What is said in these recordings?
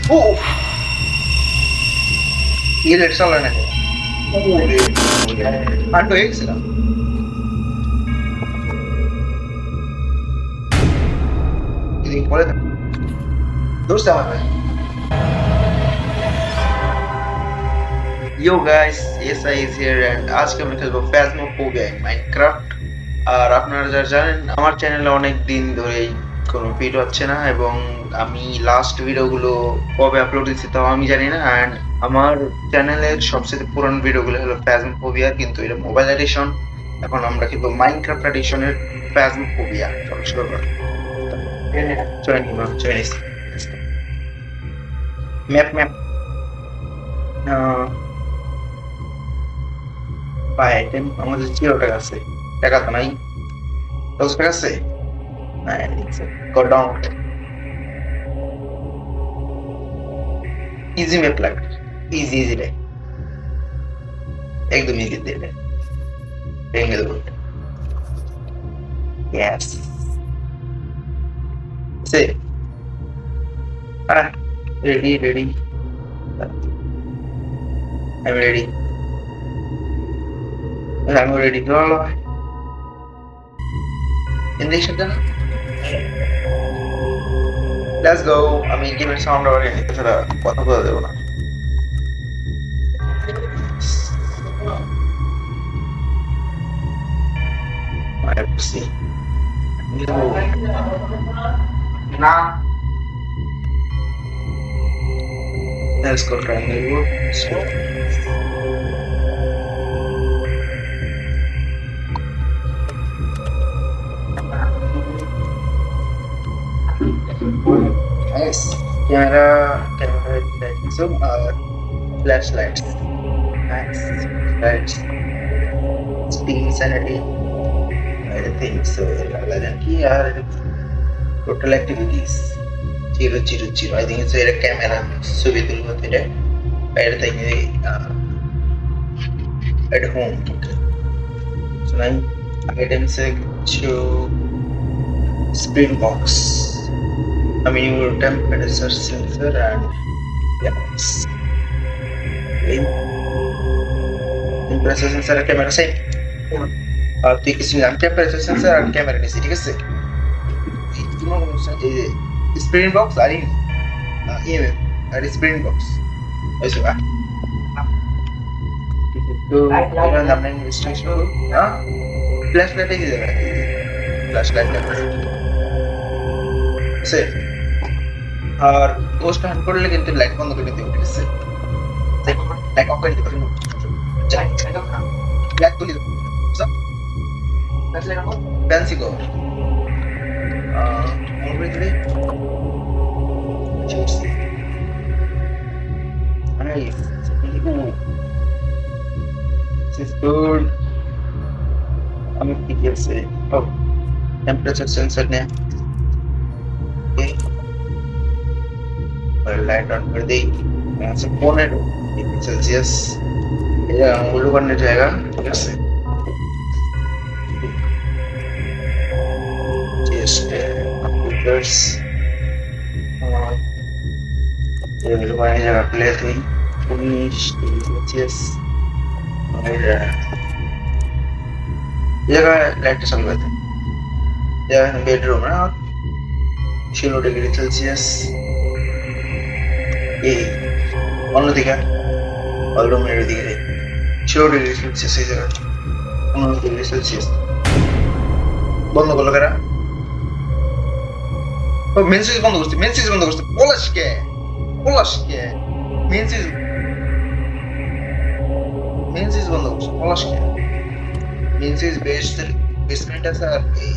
ও ये रेड चल रहा है हाँ तो एक सेकंड ये बोले दोस्त हमारे Yo guys, yes I is here and আজকে আমি খেলবো Phasmophobia in Minecraft আর আপনারা যারা জানেন আমার চ্যানেলে অনেক দিন ধরেই কোনো ভিডিও হচ্ছে না এবং আমি লাস্ট ভিডিওগুলো কবে আপলোড দিচ্ছি তাও আমি জানি না অ্যান্ড আমার চ্যানেলের সবচেয়ে পুরানো ভিডিওগুলো হলো Phasmophobia কিন্তু এটা মোবাইল এডিশন এখন আমরা কিন্তু মাইনক্রাফট এডিশনের Phasmophobia চলো শুরু করি জয়েন ম্যাপ বাই আইটেম আমাদের 0 টাকা আছে টাকা তো নাই 10 টাকা আছে go down easy map like easy রে একদম ইজি দিলে ভেঙে দেবো yes say ready I'm ready I'm ready চলো ইন্ডিকেশন দেন লেটস গো আমি গেমের সাউন্ড আবার এছাড়া কথা বলতে দেবো না না let's go triangle Nice. Camera zoom flashlights. Nice. Lights. Speed sanity. I think so. Total activities. 000. I think it's a camera. So we will go there. I think at home. Okay. So now items to spring box. I mean, your temperature sensor and yes. Temperature sensor and camera same. তুই কিছু জান temperature sensor আর camera নিছি ঠিক আছে spring box আর EMF আর spring box ওইসব তো এটা আমরা ইনভেস্টিগেশন করব হ্যাঁ ফ্ল্যাশ লাইটে কি দেবে ফ্ল্যাশ লাইট আছে আর পোস্ট অন করলে কিন্তু লাইট বন্ধ করে দিতে হবে ঠিক আছে লাইট অফ করে দিতে পারবো যাই লাইট তুলি সব লাইট লাগাবো ফ্যান্সি গো অন করে দিলে নাইস দিস গুড আমি কি আছে ও টেম্পারেচার সেন্সর নে लाइट ऑन कर दी यहाँ से 15 डिग्री सेल्सियस ये उल्लू करने जाएगा कैसे जस्ट कंप्यूटर्स ये उल्लू करने जाएगा प्ले थी 19 डिग्री सेल्सियस और ये का लाइट चालू है ये बेडरूम है और 0 डिग्री सेल्सियस এই অন্যদিকে অলরুমের দিকে 0 ডিগ্রি সেলসিয়াস এই জায়গা 15 ডিগ্রি সেলসিয়াস বন্ধ করলো কেরা ও মেনসিস বন্ধ করছে পলাশকে মেনসিস বন্ধ করছে পলাশকে মেনসিস বেসমেন্ট আছে আর এই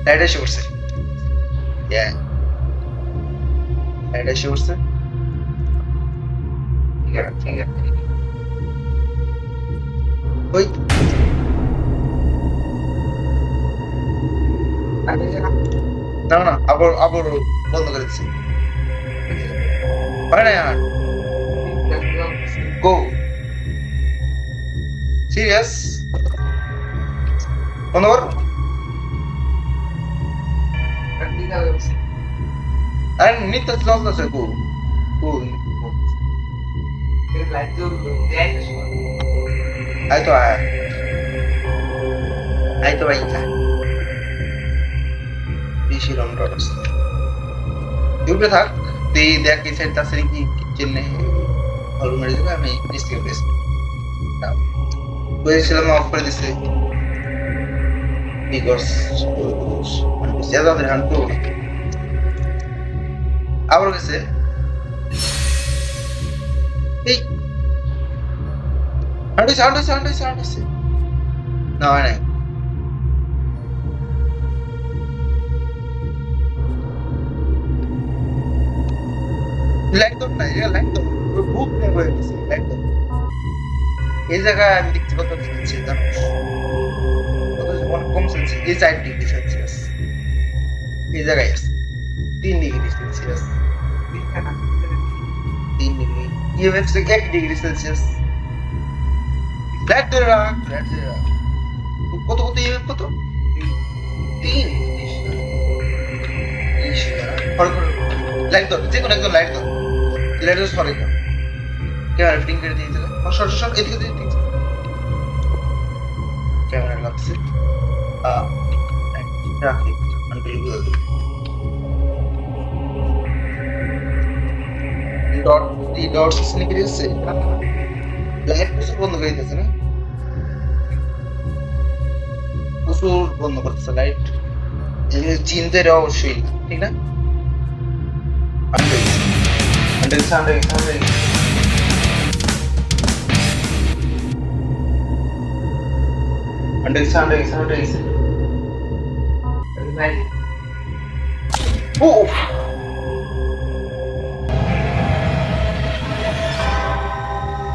লাইট এসে পড়ছে এটা এসে উঠছে ওই না আবার বন্ধ করে দিচ্ছি হয় না গো সিরিয়াস বন্ধ কর আরে নিতে চলতেছে কো কো আই তো আই তো ভাই বেশি রং রস ইউপে থাক তুই দেখ এই সাইড আছে কি চেন্নাই হল মেরে দিবে আমি নিচ থেকে বেশ বলেছিলাম অফ করে দিছে বিকজ ज़्यादा ध्यान तो আবার গেছে এই আন্ডাইছে না হয় নাই লাইট তো নাই লাইট তো বুক নেই হয়ে গেছে লাইট তো এই জায়গায় আমি দেখতে কত দিচ্ছি জানো কত কম সেলসিয়াস এই 4 ডিগ্রি সেলসিয়াস এই জায়গায় আছে 3 degree Celsius 3 degree UX 1 degree Celsius light ধরে রাখ কত কত ইউএক্স কত 3 লাইট তো যে কোনো একজন লাইট তো লাইট তো সরে গেল ক্যামেরা ফিটিং করে দিয়ে দিলে সর এদিকে দিয়ে ঠিক ক্যামেরা লাগছে রাখি ডট দি ডট লিখে দিয়েছে লাইট প্রচুর বন্ধ করে দিতেছে না প্রচুর বন্ধ করতেছে লাইট চিনতে অবশ্যই ঠিক না Oh!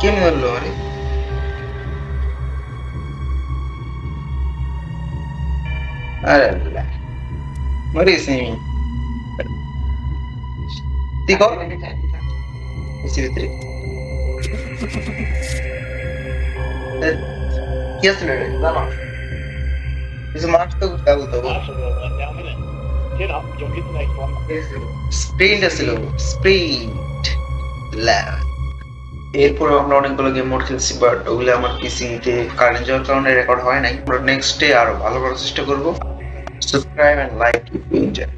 ¿Quién me lo haré? Ahora, muere sin mí. ¿Digo? ¿Qué hace el Vamos. Isso mais que eu sprint ছিল স্প্রিন্ট এরপর আমরা অনেকগুলো গেম মোড খেলছি বাট ওগুলো আমার পিসিতে কারেন্ট যাওয়ার কারণে রেকর্ড হয় নাই আমরা নেক্সট ডে আরো ভালো করার চেষ্টা করব subscribe and like if you enjoy